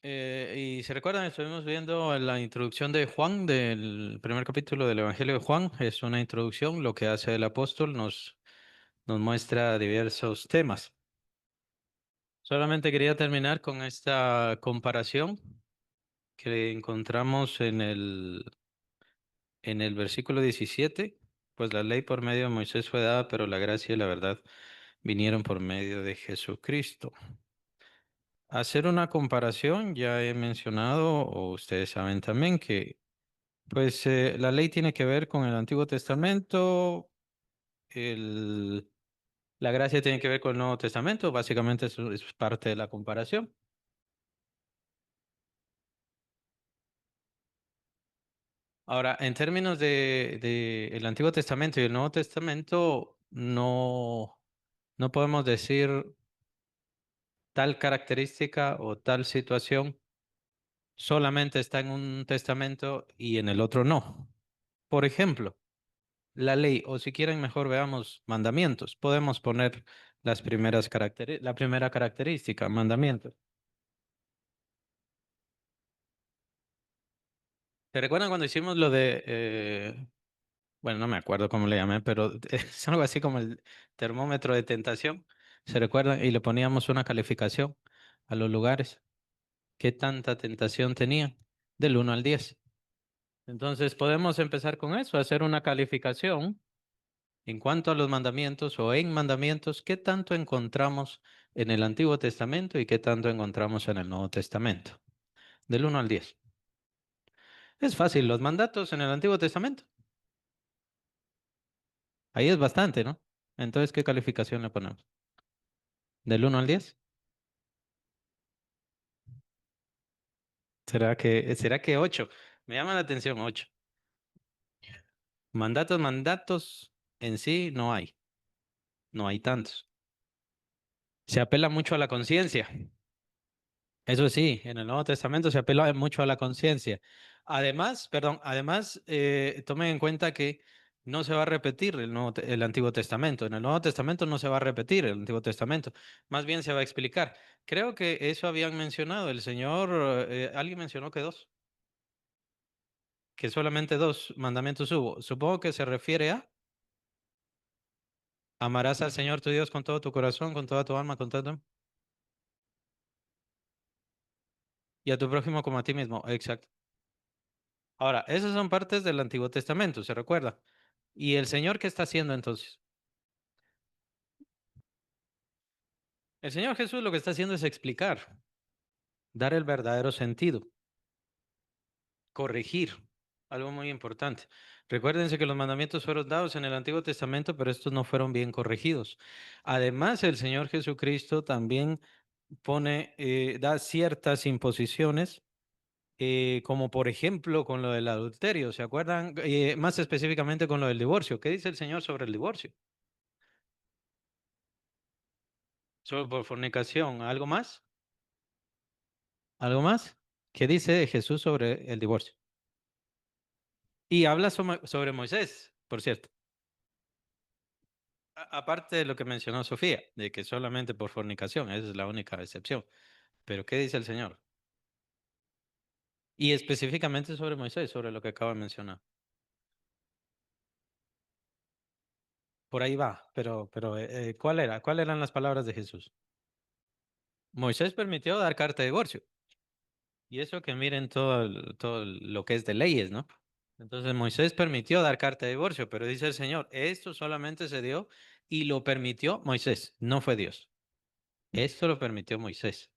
Y se recuerdan, estuvimos viendo la introducción de Juan, del primer capítulo del Evangelio de Juan. Es una introducción, lo que hace el apóstol nos muestra diversos temas. Solamente quería terminar con esta comparación que encontramos en el versículo 17. Pues la ley por medio de Moisés fue dada, pero la gracia y la verdad vinieron por medio de Jesucristo. Hacer una comparación, ya he mencionado, o ustedes saben también que pues la ley tiene que ver con el Antiguo Testamento, el, la gracia tiene que ver con el Nuevo Testamento, básicamente eso es parte de la comparación. Ahora, en términos de el Antiguo Testamento y el Nuevo Testamento, no podemos decir tal característica o tal situación solamente está en un testamento y en el otro no. Por ejemplo, la ley, o si quieren mejor veamos mandamientos. Podemos poner la primera característica, mandamientos. ¿Se recuerdan cuando hicimos lo de, bueno, no me acuerdo cómo le llamé, pero es algo así como el termómetro de tentación? ¿Se recuerdan? Y le poníamos una calificación a los lugares. ¿Qué tanta tentación tenía? Del 1 al 10. Entonces podemos empezar con eso, hacer una calificación. En cuanto a los mandamientos o en mandamientos, ¿qué tanto encontramos en el Antiguo Testamento y qué tanto encontramos en el Nuevo Testamento? Del 1 al 10. Es fácil, los mandatos en el Antiguo Testamento. Ahí es bastante, ¿no? Entonces, ¿qué calificación le ponemos? ¿Del 1 al 10? ¿Será que 8? Me llama la atención 8. Mandatos en sí no hay. No hay tantos. Se apela mucho a la conciencia. Eso sí, en el Nuevo Testamento se apela mucho a la conciencia. Además, tomen en cuenta que no se va a repetir el Antiguo Testamento. En el Nuevo Testamento no se va a repetir el Antiguo Testamento. Más bien se va a explicar. Creo que eso habían mencionado. El Señor, alguien mencionó que dos, que solamente dos mandamientos hubo. Supongo que se refiere a amarás al Señor tu Dios con todo tu corazón, con toda tu alma, con todo y a tu prójimo como a ti mismo. Exacto. Ahora, esas son partes del Antiguo Testamento, ¿se recuerda? ¿Y el Señor qué está haciendo entonces? El Señor Jesús lo que está haciendo es explicar, dar el verdadero sentido, corregir, algo muy importante. Recuérdense que los mandamientos fueron dados en el Antiguo Testamento, pero estos no fueron bien corregidos. Además, el Señor Jesucristo también da ciertas imposiciones, como por ejemplo con lo del adulterio, ¿se acuerdan? Más específicamente con lo del divorcio. ¿Qué dice el Señor sobre el divorcio? Solo por fornicación. ¿Algo más? ¿Algo más? ¿Qué dice Jesús sobre el divorcio? Y habla sobre Moisés, por cierto. Aparte de lo que mencionó Sofía, de que solamente por fornicación, esa es la única excepción. Pero ¿qué dice el Señor? Y específicamente sobre Moisés, sobre lo que acabo de mencionar. Por ahí va, pero ¿cuál era? ¿Cuáles eran las palabras de Jesús? Moisés permitió dar carta de divorcio. Y eso que miren todo lo que es de leyes, ¿no? Entonces Moisés permitió dar carta de divorcio, pero dice el Señor, esto solamente se dio y lo permitió Moisés, no fue Dios. Esto lo permitió Moisés.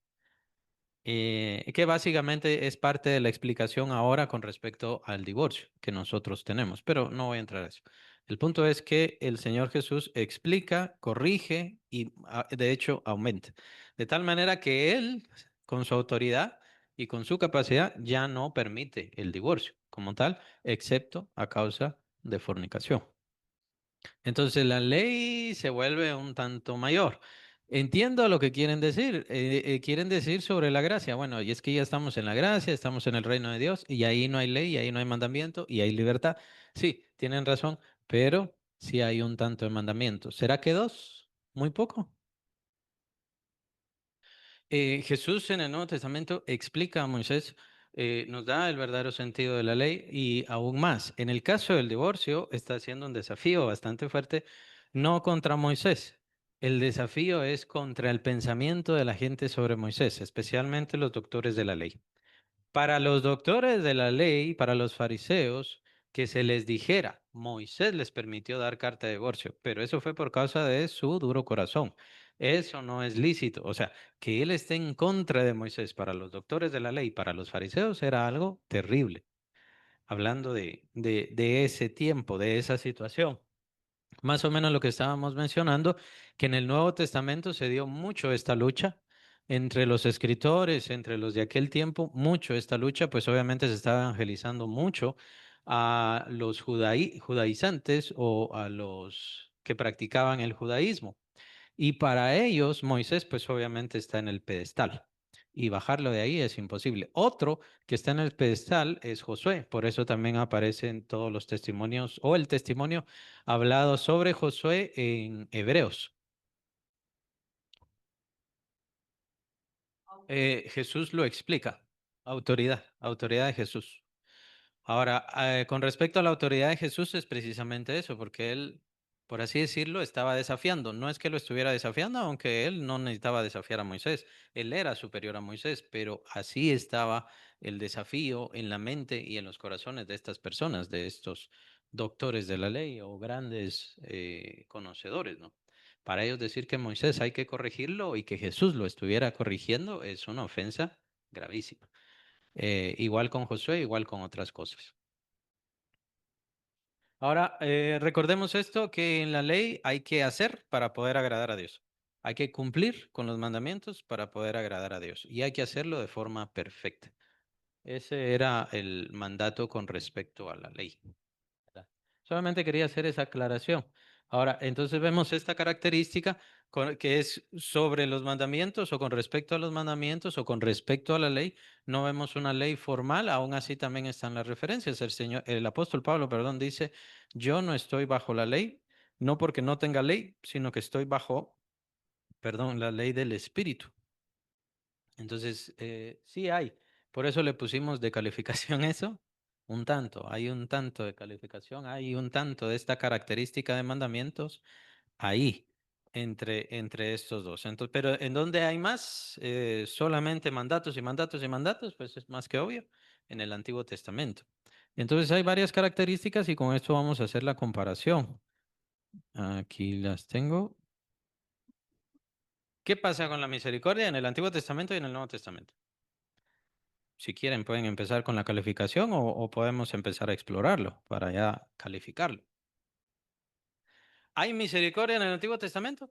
Que básicamente es parte de la explicación ahora con respecto al divorcio que nosotros tenemos, pero no voy a entrar a eso. El punto es que el Señor Jesús explica, corrige y de hecho aumenta, de tal manera que Él, con su autoridad y con su capacidad, ya no permite el divorcio como tal, excepto a causa de fornicación. Entonces la ley se vuelve un tanto mayor. Entiendo lo que quieren decir. Quieren decir sobre la gracia. Bueno, y es que ya estamos en la gracia, estamos en el reino de Dios, y ahí no hay ley, y ahí no hay mandamiento, y hay libertad. Sí, tienen razón, pero sí hay un tanto de mandamiento. ¿Será que dos? ¿Muy poco? Jesús en el Nuevo Testamento explica a Moisés, nos da el verdadero sentido de la ley y aún más. En el caso del divorcio está haciendo un desafío bastante fuerte, no contra Moisés. El desafío es contra el pensamiento de la gente sobre Moisés, especialmente los doctores de la ley. Para los doctores de la ley, para los fariseos, que se les dijera, Moisés les permitió dar carta de divorcio, pero eso fue por causa de su duro corazón. Eso no es lícito. O sea, que él esté en contra de Moisés para los doctores de la ley, para los fariseos, era algo terrible. Hablando de ese tiempo, de esa situación. Más o menos lo que estábamos mencionando, que en el Nuevo Testamento se dio mucho esta lucha entre los escritores, entre los de aquel tiempo, mucho esta lucha, pues obviamente se estaba evangelizando mucho a los judaizantes o a los que practicaban el judaísmo. Y para ellos, Moisés, pues obviamente está en el pedestal. Y bajarlo de ahí es imposible. Otro que está en el pedestal es Josué. Por eso también aparecen todos los testimonios o el testimonio hablado sobre Josué en Hebreos. Jesús lo explica. Autoridad, autoridad de Jesús. Ahora, con respecto a la autoridad de Jesús es precisamente eso, porque él, por así decirlo, estaba desafiando. No es que lo estuviera desafiando, aunque él no necesitaba desafiar a Moisés. Él era superior a Moisés, pero así estaba el desafío en la mente y en los corazones de estas personas, de estos doctores de la ley o grandes conocedores, ¿no? Para ellos decir que Moisés hay que corregirlo y que Jesús lo estuviera corrigiendo es una ofensa gravísima. Igual con Josué, igual con otras cosas. Ahora, recordemos esto, que en la ley hay que hacer para poder agradar a Dios. Hay que cumplir con los mandamientos para poder agradar a Dios y hay que hacerlo de forma perfecta. Ese era el mandato con respecto a la ley. ¿Verdad? Solamente quería hacer esa aclaración. Ahora, entonces vemos esta característica que es sobre los mandamientos o con respecto a los mandamientos o con respecto a la ley. No vemos una ley formal, aún así también están las referencias. El apóstol Pablo, perdón, dice, yo no estoy bajo la ley, no porque no tenga ley, sino que estoy bajo, perdón, la ley del Espíritu. Entonces, sí hay. Por eso le pusimos de calificación eso, un tanto. Hay un tanto de calificación, hay un tanto de esta característica de mandamientos ahí, entre estos dos. Entonces, pero ¿en dónde hay más? Solamente mandatos y mandatos y mandatos, pues es más que obvio, en el Antiguo Testamento. Entonces hay varias características y con esto vamos a hacer la comparación. Aquí las tengo. ¿Qué pasa con la misericordia en el Antiguo Testamento y en el Nuevo Testamento? Si quieren, pueden empezar con la calificación o podemos empezar a explorarlo para ya calificarlo. ¿Hay misericordia en el Antiguo Testamento?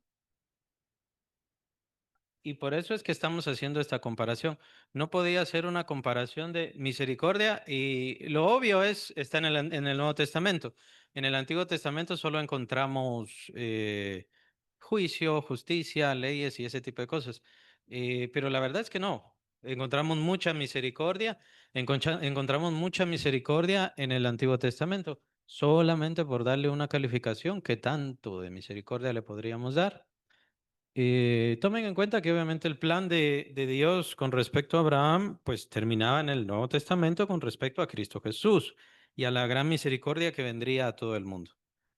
Y por eso es que estamos haciendo esta comparación. No podía hacer una comparación de misericordia y lo obvio está en el Nuevo Testamento. En el Antiguo Testamento solo encontramos juicio, justicia, leyes y ese tipo de cosas. Pero la verdad es que no. Encontramos mucha misericordia, encontramos mucha misericordia en el Antiguo Testamento. Solamente por darle una calificación, ¿qué tanto de misericordia le podríamos dar? Tomen en cuenta que obviamente el plan de Dios con respecto a Abraham, pues terminaba en el Nuevo Testamento con respecto a Cristo Jesús y a la gran misericordia que vendría a todo el mundo.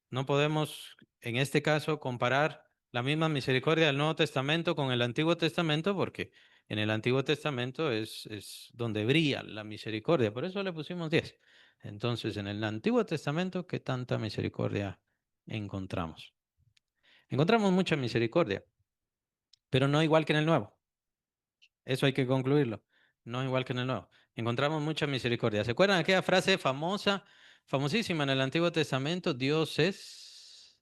No podemos, en este caso, comparar la misma misericordia del Nuevo Testamento con el Antiguo Testamento, porque en el Antiguo Testamento es donde brilla la misericordia. Por eso le pusimos 10. Entonces, en el Antiguo Testamento, ¿qué tanta misericordia encontramos? Encontramos mucha misericordia, pero no igual que en el Nuevo. Eso hay que concluirlo. No igual que en el Nuevo. Encontramos mucha misericordia. ¿Se acuerdan de aquella frase famosa, famosísima en el Antiguo Testamento? Dios es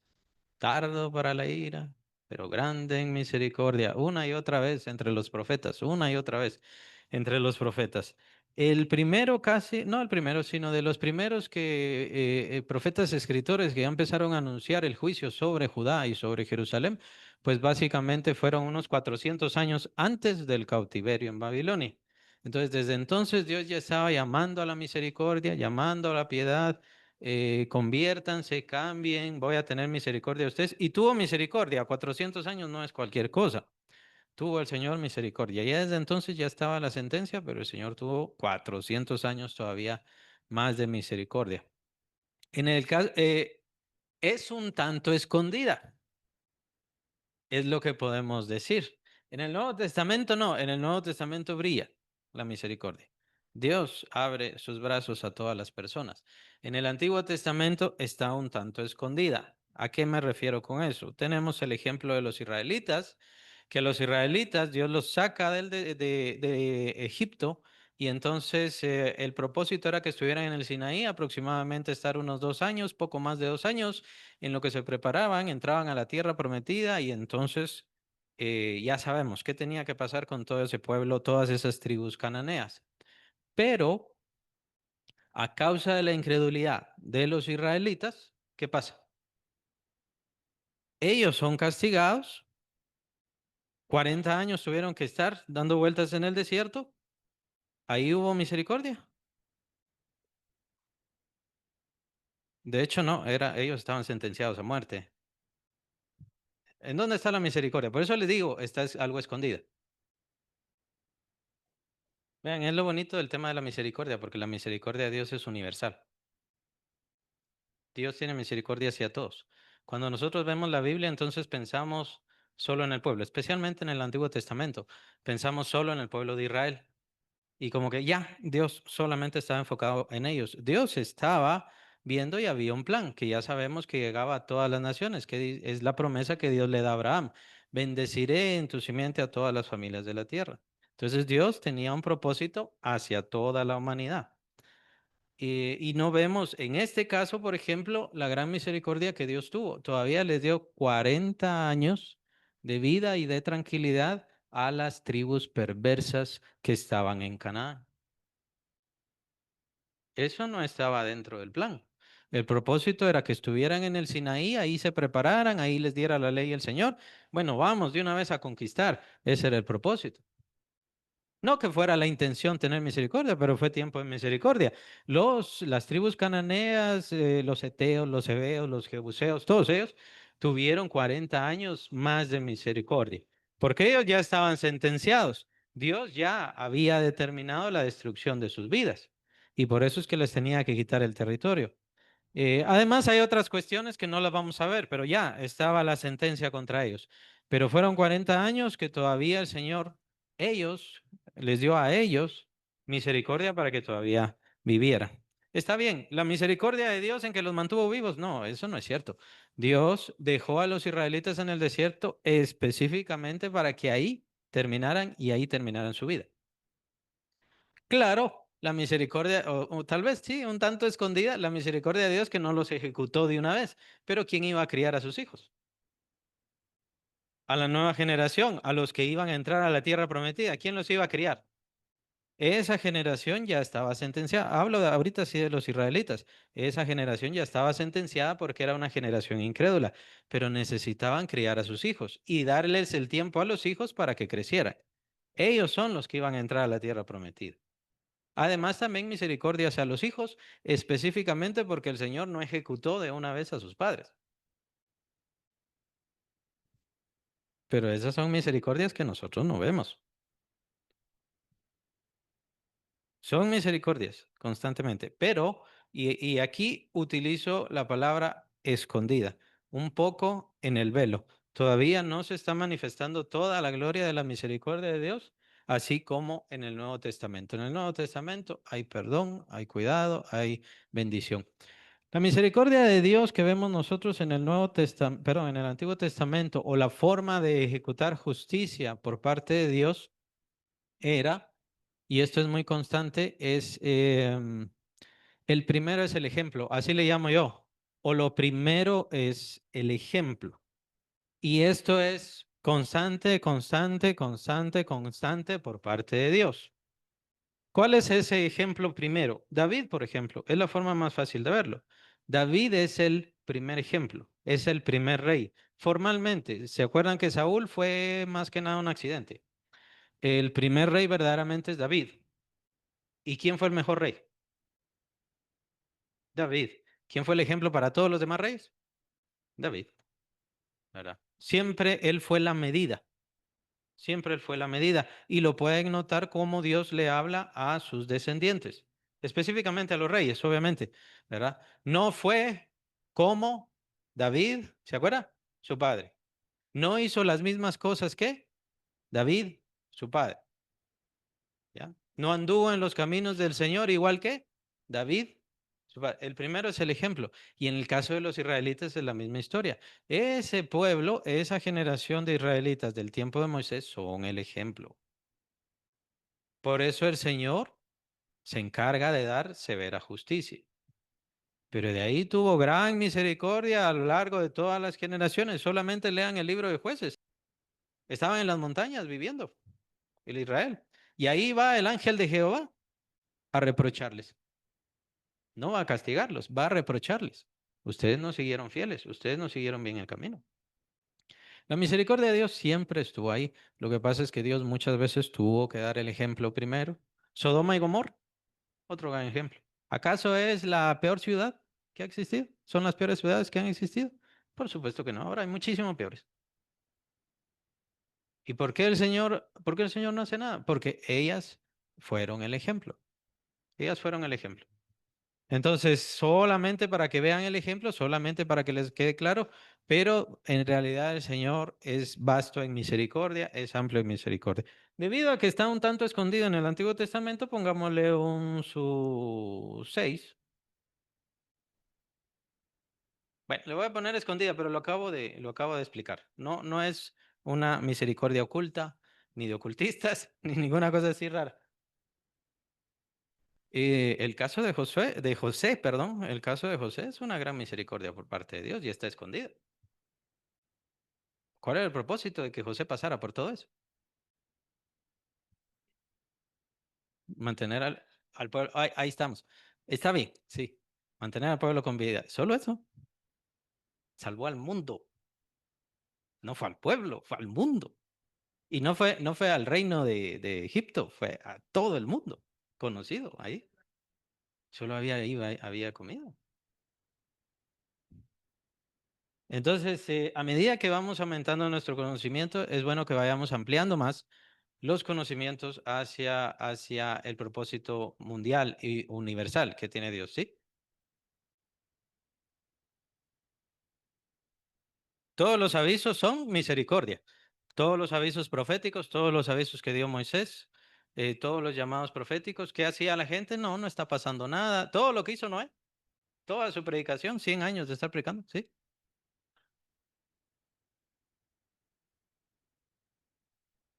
tardo para la ira, pero grande en misericordia. Una y otra vez entre los profetas, una y otra vez entre los profetas. El primero casi, no el primero, sino de los primeros que profetas escritores que ya empezaron a anunciar el juicio sobre Judá y sobre Jerusalén, pues básicamente fueron unos 400 años antes del cautiverio en Babilonia. Entonces, desde entonces Dios ya estaba llamando a la misericordia, llamando a la piedad, conviértanse, cambien, voy a tener misericordia de ustedes. Y tuvo misericordia, 400 años no es cualquier cosa. tuvo el Señor misericordia. Ya desde entonces ya estaba la sentencia, pero el Señor tuvo 400 años todavía más de misericordia. En el caso, es un tanto escondida, es lo que podemos decir. En el Nuevo Testamento no, en el Nuevo Testamento brilla la misericordia. Dios abre sus brazos a todas las personas. En el Antiguo Testamento está un tanto escondida. ¿A qué me refiero con eso? Tenemos el ejemplo de los israelitas, que los israelitas Dios los saca de Egipto y entonces el propósito era que estuvieran en el Sinaí aproximadamente estar unos 2 años, poco más de 2 años en lo que se preparaban, entraban a la tierra prometida y entonces ya sabemos qué tenía que pasar con todo ese pueblo, todas esas tribus cananeas. Pero a causa de la incredulidad de los israelitas, ¿qué pasa? Ellos son castigados, 40 años tuvieron que estar dando vueltas en el desierto, ahí hubo misericordia. De hecho, no, ellos estaban sentenciados a muerte. ¿En dónde está la misericordia? Por eso les digo, está es algo escondida. Vean, es lo bonito del tema de la misericordia, porque la misericordia de Dios es universal. Dios tiene misericordia hacia todos. Cuando nosotros vemos la Biblia, entonces pensamos solo en el pueblo, especialmente en el Antiguo Testamento. Pensamos solo en el pueblo de Israel. Y como que ya, Dios solamente estaba enfocado en ellos. Dios estaba viendo y había un plan que ya sabemos que llegaba a todas las naciones, que es la promesa que Dios le da a Abraham. Bendeciré en tu simiente a todas las familias de la tierra. Entonces Dios tenía un propósito hacia toda la humanidad. Y no vemos en este caso, por ejemplo, la gran misericordia que Dios tuvo. Todavía les dio 40 años de vida y de tranquilidad a las tribus perversas que estaban en Canaán. Eso no estaba dentro del plan. El propósito era que estuvieran en el Sinaí, ahí se prepararan, ahí les diera la ley el Señor. Bueno, vamos de una vez a conquistar. Ese era el propósito. No que fuera la intención tener misericordia, pero fue tiempo de misericordia. Las tribus cananeas, los eteos, los heveos, los jebuseos, todos ellos tuvieron 40 años más de misericordia, porque ellos ya estaban sentenciados. Dios ya había determinado la destrucción de sus vidas y por eso es que les tenía que quitar el territorio. Además, hay otras cuestiones que no las vamos a ver, pero ya estaba la sentencia contra ellos. Pero fueron 40 años que todavía el Señor, ellos, les dio a ellos misericordia para que todavía vivieran. Está bien, la misericordia de Dios en que los mantuvo vivos, no, eso no es cierto. Dios dejó a los israelitas en el desierto específicamente para que ahí terminaran y ahí terminaran su vida. Claro, la misericordia, o tal vez sí, un tanto escondida, la misericordia de Dios que no los ejecutó de una vez, pero ¿quién iba a criar a sus hijos? A la nueva generación, a los que iban a entrar a la tierra prometida, ¿quién los iba a criar? Esa generación ya estaba sentenciada. Ahorita sí de los israelitas. Esa generación ya estaba sentenciada porque era una generación incrédula, pero necesitaban criar a sus hijos y darles el tiempo a los hijos para que crecieran. Ellos son los que iban a entrar a la tierra prometida. Además, también misericordia hacia los hijos, específicamente porque el Señor no ejecutó de una vez a sus padres. Pero esas son misericordias que nosotros no vemos. Son misericordias constantemente. Pero, y aquí utilizo la palabra escondida, un poco en el velo. Todavía no se está manifestando toda la gloria de la misericordia de Dios, así como en el Nuevo Testamento. En el Nuevo Testamento hay perdón, hay cuidado, hay bendición. La misericordia de Dios que vemos nosotros en el Nuevo Testamento, perdón, en el Antiguo Testamento, o la forma de ejecutar justicia por parte de Dios era, y esto es muy constante, el primero es el ejemplo, así le llamo yo, o lo primero es el ejemplo. Y esto es constante, constante, constante, constante por parte de Dios. ¿Cuál es ese ejemplo primero? David, por ejemplo, es la forma más fácil de verlo. David es el primer ejemplo, es el primer rey. Formalmente, ¿se acuerdan que Saúl fue más que nada un accidente? El primer rey verdaderamente es David. ¿Y quién fue el mejor rey? David. ¿Quién fue el ejemplo para todos los demás reyes? David, ¿verdad? Siempre él fue la medida. Siempre él fue la medida. Y lo pueden notar cómo Dios le habla a sus descendientes, específicamente a los reyes, obviamente, ¿verdad? No fue como David, ¿se acuerda? Su padre. No hizo las mismas cosas que David, su padre, ¿ya? No anduvo en los caminos del Señor igual que David, su padre. El primero es el ejemplo. Y en el caso de los israelitas es la misma historia. Ese pueblo, esa generación de israelitas del tiempo de Moisés son el ejemplo. Por eso el Señor se encarga de dar severa justicia. Pero de ahí tuvo gran misericordia a lo largo de todas las generaciones. Solamente lean el libro de Jueces. Estaban en las montañas viviendo, el Israel. Y ahí va el ángel de Jehová a reprocharles. No va a castigarlos, va a reprocharles. Ustedes no siguieron fieles, ustedes no siguieron bien el camino. La misericordia de Dios siempre estuvo ahí. Lo que pasa es que Dios muchas veces tuvo que dar el ejemplo primero. Sodoma y Gomorra, otro gran ejemplo. ¿Acaso es la peor ciudad que ha existido? ¿Son las peores ciudades que han existido? Por supuesto que no. Ahora hay muchísimo peores. ¿Y por qué el Señor no hace nada? Porque ellas fueron el ejemplo. Ellas fueron el ejemplo. Entonces, solamente para que vean el ejemplo, solamente para que les quede claro, pero en realidad el Señor es vasto en misericordia, es amplio en misericordia. Debido a que está un tanto escondido en el Antiguo Testamento, pongámosle un su 6. Bueno, le voy a poner escondida, pero lo acabo de explicar. No, no es una misericordia oculta, ni de ocultistas, ni ninguna cosa así rara. El caso de José, perdón, el caso de José es una gran misericordia por parte de Dios y está escondido. ¿Cuál era el propósito de que José pasara por todo eso? Mantener al pueblo. Ahí estamos. Está bien, sí. Mantener al pueblo con vida. Solo eso. Salvó al mundo. No fue al pueblo, fue al mundo. Y no fue al reino de Egipto, fue a todo el mundo conocido ahí. Solo había comida. Entonces, a medida que vamos aumentando nuestro conocimiento, es bueno que vayamos ampliando más los conocimientos hacia el propósito mundial y universal que tiene Dios, ¿sí? Todos los avisos son misericordia. Todos los avisos proféticos, todos los avisos que dio Moisés, todos los llamados proféticos, ¿qué hacía la gente? No, no está pasando nada. Todo lo que hizo Noé, toda su predicación, 100 años de estar predicando, ¿sí?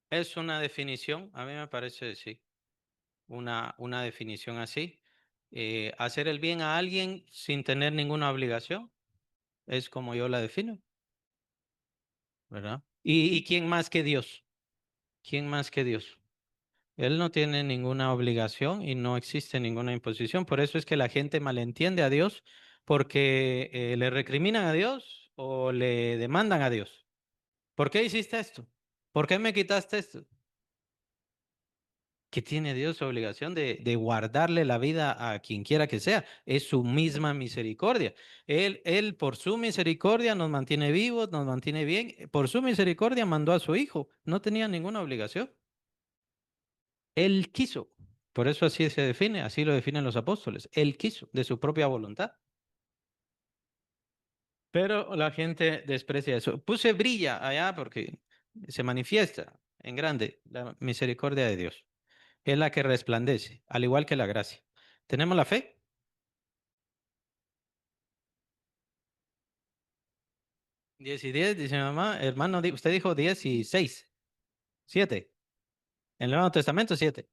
Es una definición, a mí me parece, sí, una definición así. Hacer el bien a alguien sin tener ninguna obligación es como yo la defino, ¿verdad? ¿Y quién más que Dios? ¿Quién más que Dios? Él no tiene ninguna obligación y no existe ninguna imposición. Por eso es que la gente malentiende a Dios porque le recriminan a Dios o le demandan a Dios. ¿Por qué hiciste esto? ¿Por qué me quitaste esto? ¿Qué tiene Dios obligación de guardarle la vida a quien quiera que sea? Es su misma misericordia. Él por su misericordia nos mantiene vivos, nos mantiene bien. Por su misericordia mandó a su hijo. No tenía ninguna obligación. Él quiso. Por eso así se define, así lo definen los apóstoles. Él quiso, de su propia voluntad. Pero la gente desprecia eso. Puse brilla allá porque se manifiesta en grande la misericordia de Dios. Es la que resplandece, al igual que la gracia. ¿Tenemos la fe? 10 y 10, dice mi mamá. Hermano, usted dijo 10 y 6. 7. En el Nuevo Testamento, 7.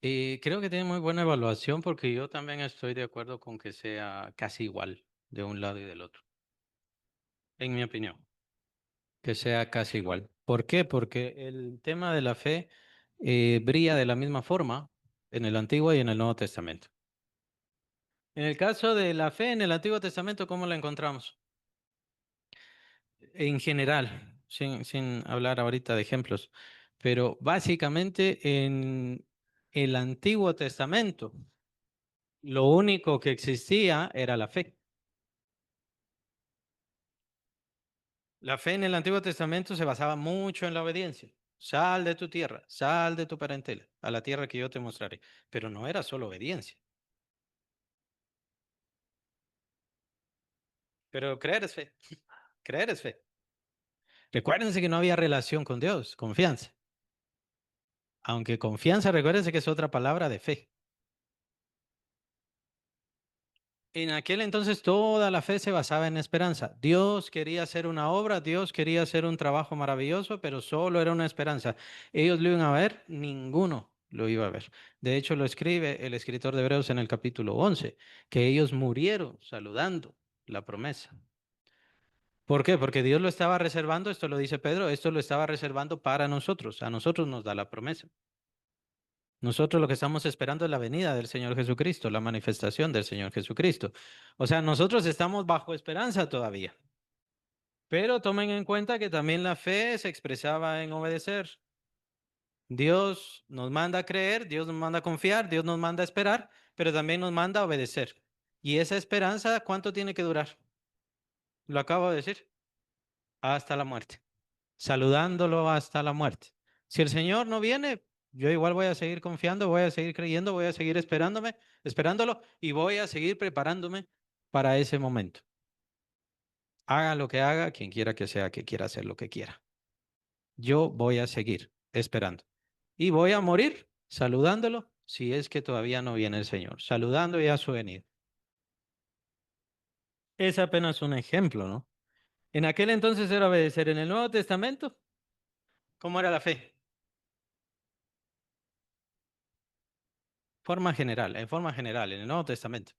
Y creo que tiene muy buena evaluación porque yo también estoy de acuerdo con que sea casi igual de un lado y del otro, en mi opinión. Que sea casi igual. ¿Por qué? Porque el tema de la fe brilla de la misma forma en el Antiguo y en el Nuevo Testamento. En el caso de la fe en el Antiguo Testamento, ¿cómo la encontramos? En general, sin hablar ahorita de ejemplos, pero básicamente en el Antiguo Testamento, lo único que existía era la fe. La fe en el Antiguo Testamento se basaba mucho en la obediencia. Sal de tu tierra, sal de tu parentela, a la tierra que yo te mostraré. Pero no era solo obediencia. Pero creer es fe. Creer es fe. Recuérdense que no había relación con Dios, confianza. Aunque confianza, recuérdense que es otra palabra de fe. En aquel entonces toda la fe se basaba en esperanza. Dios quería hacer una obra, Dios quería hacer un trabajo maravilloso, pero solo era una esperanza. Ellos lo iban a ver, ninguno lo iba a ver. De hecho, lo escribe el escritor de Hebreos en el capítulo 11, que ellos murieron saludando la promesa. ¿Por qué? Porque Dios lo estaba reservando, esto lo dice Pedro, esto lo estaba reservando para nosotros, a nosotros nos da la promesa. Nosotros lo que estamos esperando es la venida del Señor Jesucristo, la manifestación del Señor Jesucristo. O sea, nosotros estamos bajo esperanza todavía. Pero tomen en cuenta que también la fe se expresaba en obedecer. Dios nos manda a creer, Dios nos manda a confiar, Dios nos manda a esperar, pero también nos manda a obedecer. Y esa esperanza, ¿cuánto tiene que durar? Lo acabo de decir, hasta la muerte, saludándolo hasta la muerte. Si el Señor no viene, yo igual voy a seguir confiando, voy a seguir creyendo, voy a seguir esperándolo y voy a seguir preparándome para ese momento. Haga lo que haga, quien quiera que sea que quiera hacer lo que quiera. Yo voy a seguir esperando y voy a morir saludándolo si es que todavía no viene el Señor, saludando ya su venida. Es apenas un ejemplo, ¿no? En aquel entonces era obedecer. En el Nuevo Testamento, ¿cómo era la fe? En forma general, en el Nuevo Testamento.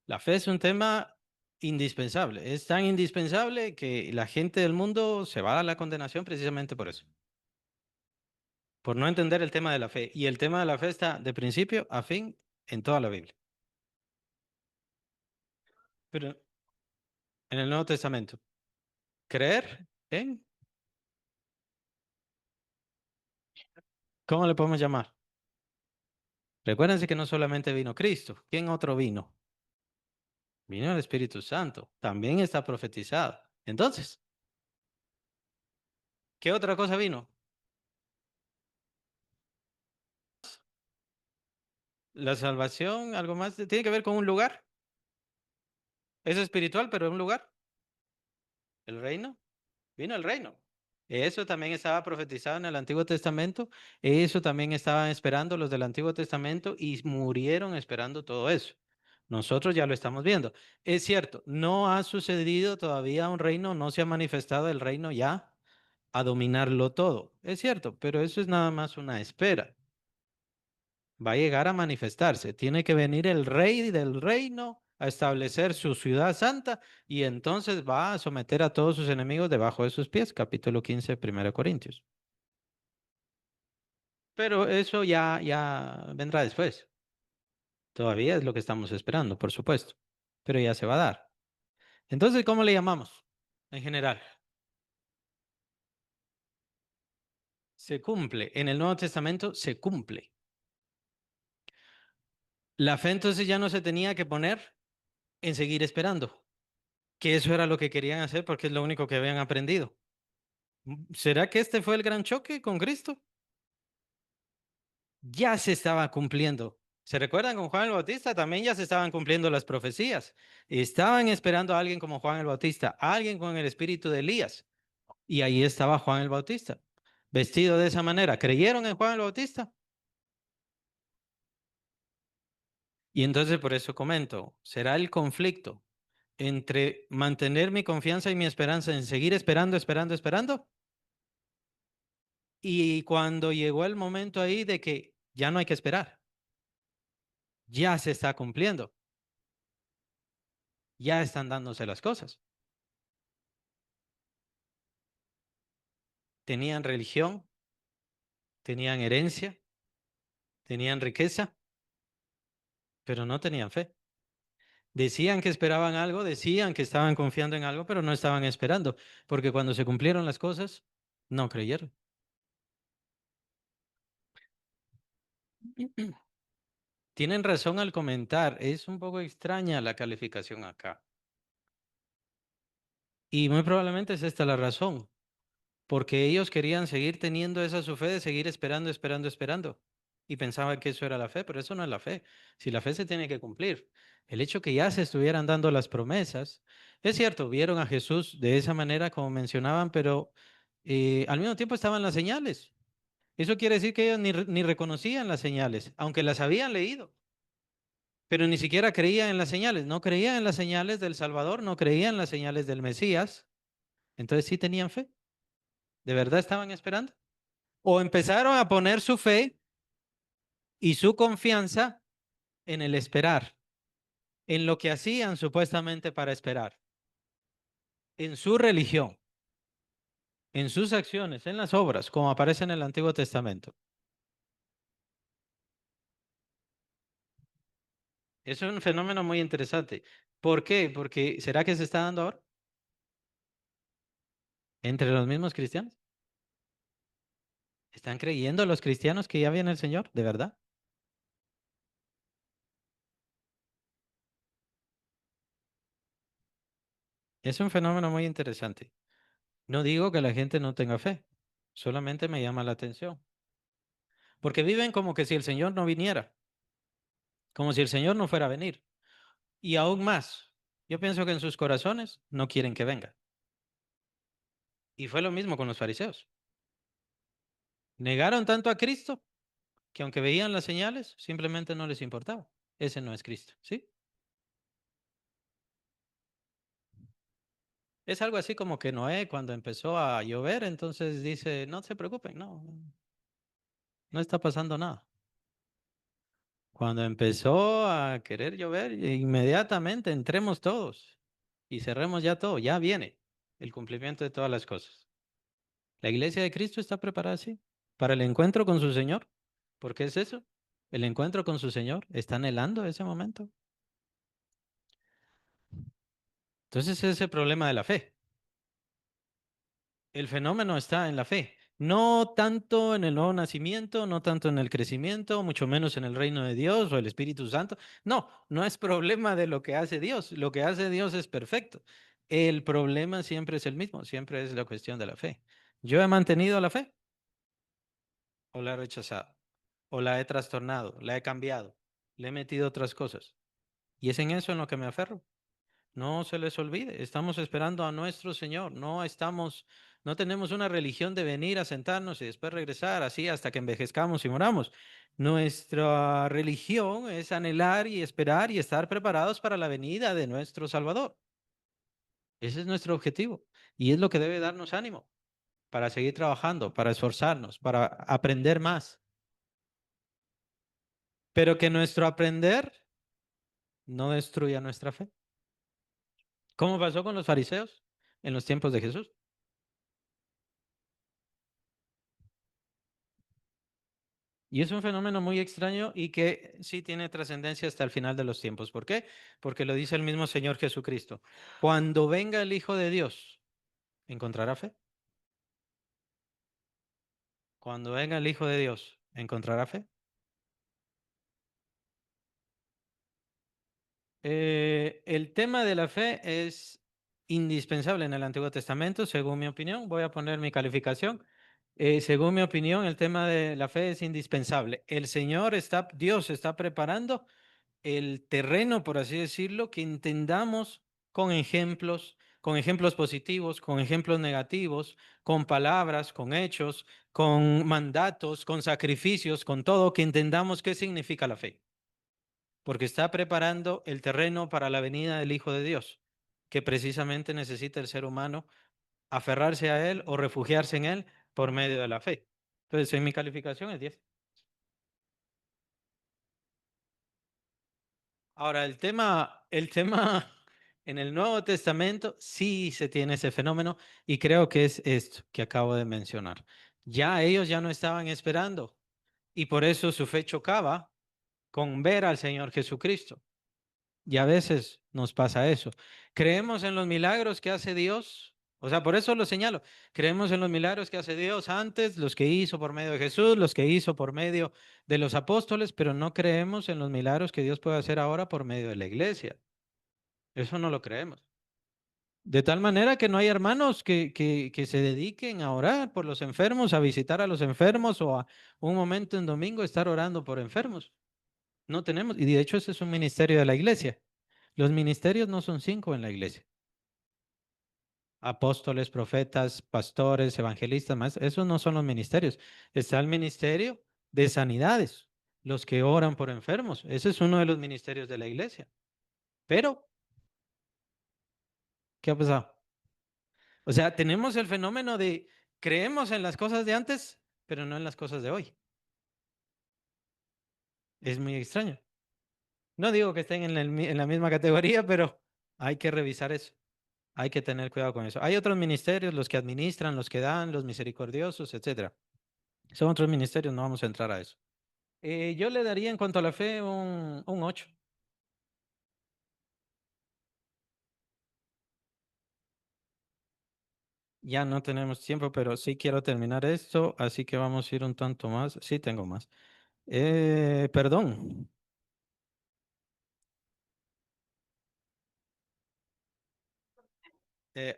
La fe es un tema indispensable. Es tan indispensable que la gente del mundo se va a la condenación precisamente por eso, por no entender el tema de la fe. Y el tema de la fe está de principio a fin en toda la Biblia. Pero en el Nuevo Testamento, creer en, ¿cómo le podemos llamar? Recuérdense que no solamente vino Cristo. ¿Quién otro vino? Vino el Espíritu Santo. También está profetizado. Entonces, ¿qué otra cosa vino? La salvación, algo más, tiene que ver con un lugar. Es espiritual, pero un lugar. El reino. Vino el reino. Eso también estaba profetizado en el Antiguo Testamento. Eso también estaban esperando los del Antiguo Testamento y murieron esperando todo eso. Nosotros ya lo estamos viendo. Es cierto, no ha sucedido todavía un reino, no se ha manifestado el reino ya a dominarlo todo. Es cierto, pero eso es nada más una espera. Va a llegar a manifestarse. Tiene que venir el rey del reino a establecer su ciudad santa y entonces va a someter a todos sus enemigos debajo de sus pies. Capítulo 15, 1 Corintios. Pero eso ya vendrá después. Todavía es lo que estamos esperando, por supuesto. Pero ya se va a dar. Entonces, ¿cómo le llamamos? En general, se cumple. En el Nuevo Testamento se cumple. La fe entonces ya no se tenía que poner en seguir esperando, que eso era lo que querían hacer porque es lo único que habían aprendido. ¿Será que este fue el gran choque con Cristo? Ya se estaba cumpliendo. ¿Se recuerdan con Juan el Bautista? También ya se estaban cumpliendo las profecías. Estaban esperando a alguien como Juan el Bautista, a alguien con el espíritu de Elías. Y ahí estaba Juan el Bautista, vestido de esa manera. ¿Creyeron en Juan el Bautista? Y entonces por eso comento, será el conflicto entre mantener mi confianza y mi esperanza en seguir esperando, esperando, esperando. Y cuando llegó el momento ahí de que ya no hay que esperar, ya se está cumpliendo, ya están dándose las cosas. Tenían religión, tenían herencia, tenían riqueza, pero no tenían fe. Decían que esperaban algo, decían que estaban confiando en algo, pero no estaban esperando, porque cuando se cumplieron las cosas, no creyeron. Tienen razón al comentar, es un poco extraña la calificación acá. Y muy probablemente es esta la razón, porque ellos querían seguir teniendo esa su fe de seguir esperando, esperando, esperando. Y pensaban que eso era la fe, pero eso no es la fe. Si la fe se tiene que cumplir. El hecho que ya se estuvieran dando las promesas, es cierto, vieron a Jesús de esa manera como mencionaban, pero al mismo tiempo estaban las señales. Eso quiere decir que ellos ni reconocían las señales, aunque las habían leído, pero ni siquiera creían en las señales. No creían en las señales del Salvador, no creían en las señales del Mesías. Entonces sí tenían fe. ¿De verdad estaban esperando? O empezaron a poner su fe y su confianza en el esperar, en lo que hacían supuestamente para esperar, en su religión, en sus acciones, en las obras, como aparece en el Antiguo Testamento. Es un fenómeno muy interesante. ¿Por qué? Porque ¿será que se está dando ahora entre los mismos cristianos? ¿Están creyendo los cristianos que ya viene el Señor? ¿De verdad? Es un fenómeno muy interesante. No digo que la gente no tenga fe, solamente me llama la atención, porque viven como que si el Señor no viniera, como si el Señor no fuera a venir. Y aún más, yo pienso que en sus corazones no quieren que venga. Y fue lo mismo con los fariseos. Negaron tanto a Cristo que aunque veían las señales, simplemente no les importaba. Ese no es Cristo, ¿sí? Es algo así como que Noé cuando empezó a llover, entonces dice, no se preocupen, no, no está pasando nada. Cuando empezó a querer llover, inmediatamente entremos todos y cerremos ya todo, ya viene el cumplimiento de todas las cosas. La iglesia de Cristo está preparada así para el encuentro con su Señor. ¿Por qué es eso? El encuentro con su Señor. Está anhelando ese momento. Entonces ese es el problema de la fe. El fenómeno está en la fe. No tanto en el nuevo nacimiento, no tanto en el crecimiento, mucho menos en el reino de Dios o el Espíritu Santo. No, no es problema de lo que hace Dios. Lo que hace Dios es perfecto. El problema siempre es el mismo, siempre es la cuestión de la fe. Yo he mantenido la fe o la he rechazado, o la he trastornado, la he cambiado, le he metido otras cosas. Y es en eso en lo que me aferro. No se les olvide, estamos esperando a nuestro Señor, no tenemos una religión de venir a sentarnos y después regresar así hasta que envejezcamos y moramos. Nuestra religión es anhelar y esperar y estar preparados para la venida de nuestro Salvador. Ese es nuestro objetivo y es lo que debe darnos ánimo para seguir trabajando, para esforzarnos, para aprender más, pero que nuestro aprender no destruya nuestra fe. ¿Cómo pasó con los fariseos en los tiempos de Jesús? Y es un fenómeno muy extraño y que sí tiene trascendencia hasta el final de los tiempos. ¿Por qué? Porque lo dice el mismo Señor Jesucristo. Cuando venga el Hijo de Dios, ¿encontrará fe? Cuando venga el Hijo de Dios, ¿encontrará fe? El tema de la fe es indispensable en el Antiguo Testamento, según mi opinión. Voy a poner mi calificación. Según mi opinión, el tema de la fe es indispensable. Dios está preparando el terreno, por así decirlo, que entendamos con ejemplos positivos, con ejemplos negativos, con palabras, con hechos, con mandatos, con sacrificios, con todo, que entendamos qué significa la fe, porque está preparando el terreno para la venida del Hijo de Dios, que precisamente necesita el ser humano aferrarse a Él o refugiarse en Él por medio de la fe. Entonces, en mi calificación es 10. Ahora, el tema en el Nuevo Testamento sí se tiene ese fenómeno y creo que es esto que acabo de mencionar. Ya ellos ya no estaban esperando y por eso su fe chocaba con ver al Señor Jesucristo. Y a veces nos pasa eso. Creemos en los milagros que hace Dios. O sea, por eso lo señalo. Creemos en los milagros que hace Dios antes, los que hizo por medio de Jesús, los que hizo por medio de los apóstoles, pero no creemos en los milagros que Dios puede hacer ahora por medio de la iglesia. Eso no lo creemos. De tal manera que no hay hermanos que se dediquen a orar por los enfermos, a visitar a los enfermos o a un momento en domingo estar orando por enfermos. No tenemos, y de hecho ese es un ministerio de la iglesia. Los ministerios no son cinco en la iglesia. Apóstoles, profetas, pastores, evangelistas, más, esos no son los ministerios. Está el ministerio de sanidades, los que oran por enfermos. Ese es uno de los ministerios de la iglesia. Pero, ¿qué ha pasado? O sea, tenemos el fenómeno de creemos en las cosas de antes, pero no en las cosas de hoy. Es muy extraño. No digo que estén en la misma categoría, pero hay que revisar eso. Hay que tener cuidado con eso. Hay otros ministerios, los que administran, los que dan, los misericordiosos, etcétera. Son otros ministerios, no vamos a entrar a eso. Yo le daría en cuanto a la fe un 8. Ya no tenemos tiempo, pero sí quiero terminar esto, así que vamos a ir un tanto más. Sí, tengo más. Perdón.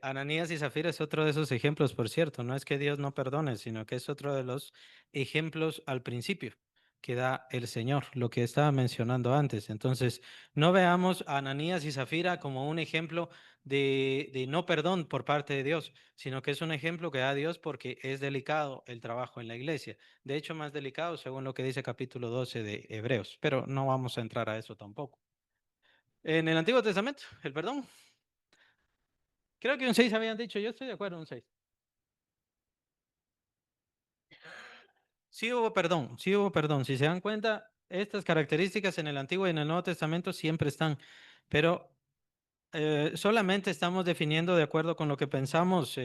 Ananías y Zafira es otro de esos ejemplos, por cierto. No es que Dios no perdone, sino que es otro de los ejemplos al principio que da el Señor, lo que estaba mencionando antes. Entonces, no veamos a Ananías y Zafira como un ejemplo de no perdón por parte de Dios, sino que es un ejemplo que da Dios porque es delicado el trabajo en la iglesia. De hecho, más delicado según lo que dice capítulo 12 de Hebreos, pero no vamos a entrar a eso tampoco. En el Antiguo Testamento, el perdón, creo que un 6 habían dicho, yo estoy de acuerdo, un 6. Sí hubo perdón, sí hubo perdón. Si se dan cuenta, estas características en el Antiguo y en el Nuevo Testamento siempre están, pero solamente estamos definiendo de acuerdo con lo que pensamos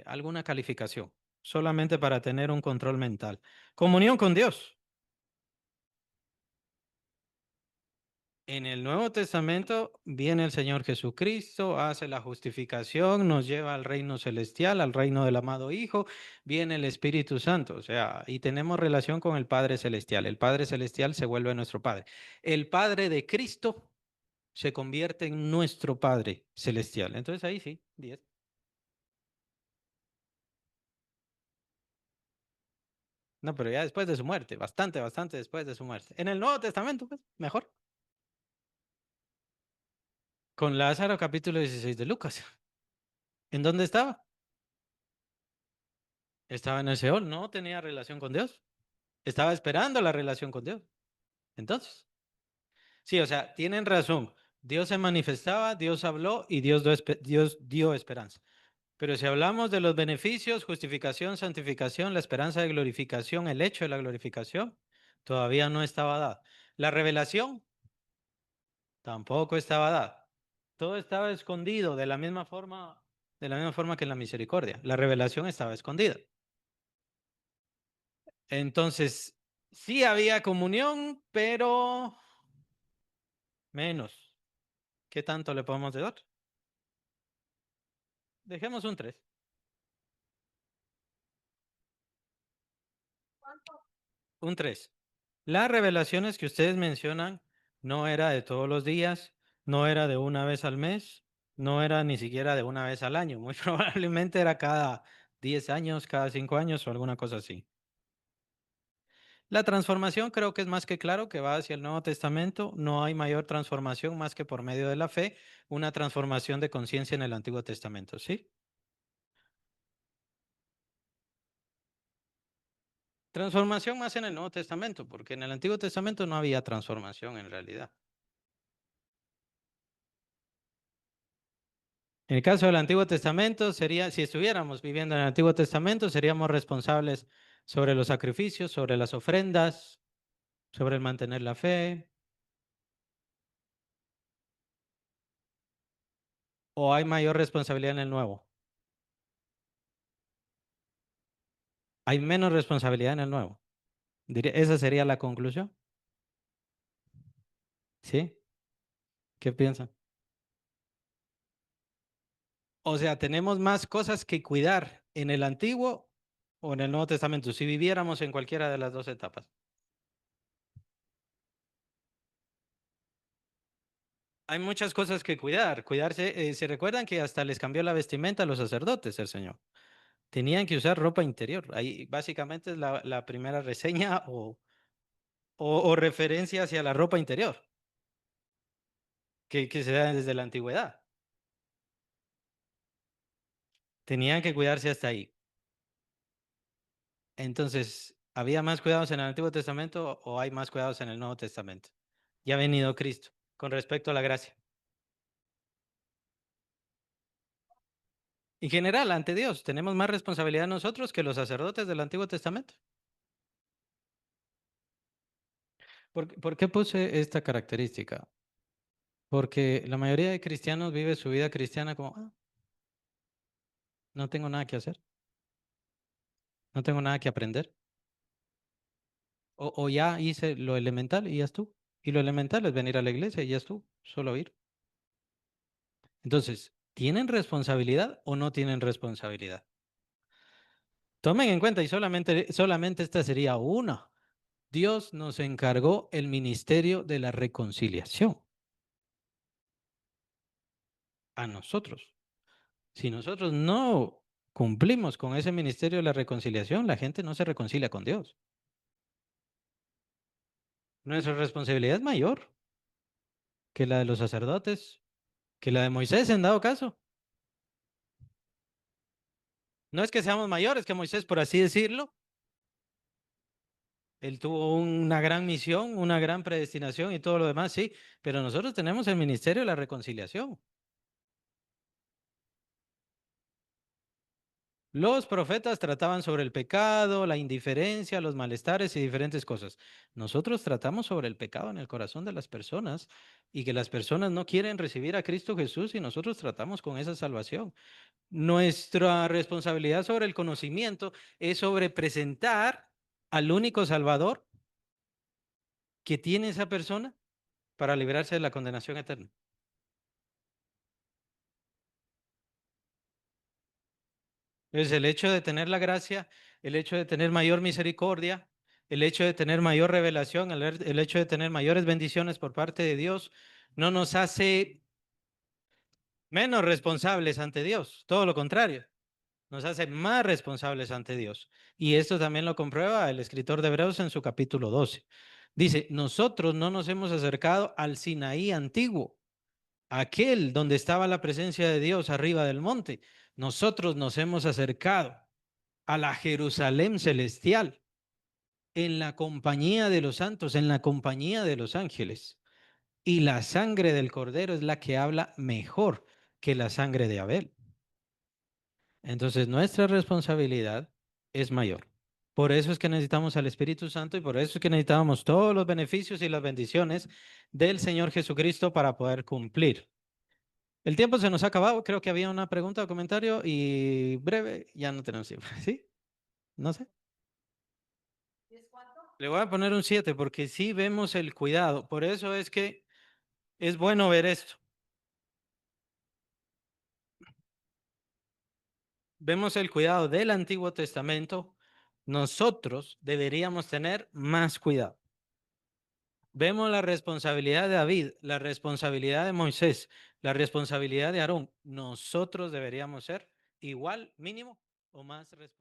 alguna calificación, solamente para tener un control mental. Comunión con Dios. En el Nuevo Testamento viene el Señor Jesucristo, hace la justificación, nos lleva al reino celestial, al reino del amado Hijo, viene el Espíritu Santo, o sea, y tenemos relación con el Padre Celestial. El Padre Celestial se vuelve nuestro Padre. El Padre de Cristo se convierte en nuestro Padre Celestial. Entonces ahí sí, 10. No, pero ya después de su muerte, bastante, bastante después de su muerte. En el Nuevo Testamento, pues, mejor. Con Lázaro, capítulo 16 de Lucas. ¿En dónde estaba? Estaba en el Seol, no tenía relación con Dios. Estaba esperando la relación con Dios. Entonces, sí, o sea, tienen razón. Dios se manifestaba, Dios habló y Dios dio esperanza. Pero si hablamos de los beneficios, justificación, santificación, la esperanza de glorificación, el hecho de la glorificación, todavía no estaba dada. La revelación tampoco estaba dada. Todo estaba escondido de la misma forma que en la misericordia. La revelación estaba escondida. Entonces, sí había comunión, pero menos. ¿Qué tanto le podemos dar? Dejemos un 3. Un 3. Las revelaciones que ustedes mencionan no era de todos los días, no era de una vez al mes, no era ni siquiera de una vez al año. Muy probablemente era cada 10 años, cada 5 años o alguna cosa así. La transformación creo que es más que claro que va hacia el Nuevo Testamento. No hay mayor transformación más que por medio de la fe, una transformación de conciencia en el Antiguo Testamento, ¿sí? Transformación más en el Nuevo Testamento, porque en el Antiguo Testamento no había transformación en realidad. En el caso del Antiguo Testamento sería, si estuviéramos viviendo en el Antiguo Testamento, seríamos responsables sobre los sacrificios, sobre las ofrendas, sobre el mantener la fe, o hay mayor responsabilidad en el Nuevo. Hay menos responsabilidad en el Nuevo. Esa sería la conclusión. ¿Sí? ¿Qué piensan? O sea, tenemos más cosas que cuidar en el Antiguo o en el Nuevo Testamento, si viviéramos en cualquiera de las dos etapas. hay muchas cosas que cuidar. Cuidarse, se recuerdan que hasta les cambió la vestimenta a los sacerdotes, el Señor. Tenían que usar ropa interior. Ahí básicamente es la primera reseña o referencia hacia la ropa interior que se da desde la antigüedad. Tenían que cuidarse hasta ahí. Entonces, ¿había más cuidados en el Antiguo Testamento o hay más cuidados en el Nuevo Testamento? Ya ha venido Cristo con respecto a la gracia. En general, ante Dios, tenemos más responsabilidad nosotros que los sacerdotes del Antiguo Testamento. ¿Por qué puse esta característica? Porque la mayoría de cristianos vive su vida cristiana como, no tengo nada que hacer, no tengo nada que aprender. O ya hice lo elemental y ya estuvo. Y lo elemental es venir a la iglesia y ya estuvo, solo ir. Entonces, ¿tienen responsabilidad o no tienen responsabilidad? Tomen en cuenta, y solamente esta sería una. Dios nos encargó el ministerio de la reconciliación a nosotros. Si nosotros no cumplimos con ese ministerio de la reconciliación, la gente no se reconcilia con Dios. Nuestra responsabilidad es mayor que la de los sacerdotes, que la de Moisés en dado caso. No es que seamos mayores que Moisés, por así decirlo. Él tuvo una gran misión, una gran predestinación y todo lo demás, sí, pero nosotros tenemos el ministerio de la reconciliación. Los profetas trataban sobre el pecado, la indiferencia, los malestares y diferentes cosas. Nosotros tratamos sobre el pecado en el corazón de las personas y que las personas no quieren recibir a Cristo Jesús y nosotros tratamos con esa salvación. Nuestra responsabilidad sobre el conocimiento es sobre presentar al único Salvador que tiene esa persona para librarse de la condenación eterna. Es el hecho de tener la gracia, el hecho de tener mayor misericordia, el hecho de tener mayor revelación, el hecho de tener mayores bendiciones por parte de Dios, no nos hace menos responsables ante Dios, todo lo contrario, nos hace más responsables ante Dios. Y esto también lo comprueba el escritor de Hebreos en su capítulo 12. Dice, nosotros no nos hemos acercado al Sinaí antiguo, aquel donde estaba la presencia de Dios arriba del monte. Nosotros nos hemos acercado a la Jerusalén celestial, en la compañía de los santos, en la compañía de los ángeles. Y la sangre del Cordero es la que habla mejor que la sangre de Abel. Entonces nuestra responsabilidad es mayor. Por eso es que necesitamos al Espíritu Santo y por eso es que necesitamos todos los beneficios y las bendiciones del Señor Jesucristo para poder cumplir. El tiempo se nos ha acabado. Creo que había una pregunta o comentario y breve, ya no tenemos tiempo. ¿Sí? No sé. Le voy a poner un 7 porque sí vemos el cuidado. Por eso es que es bueno ver esto. Vemos el cuidado del Antiguo Testamento. Nosotros deberíamos tener más cuidado. Vemos la responsabilidad de David, la responsabilidad de Moisés, la responsabilidad de Aarón. Nosotros deberíamos ser igual, mínimo o más responsables.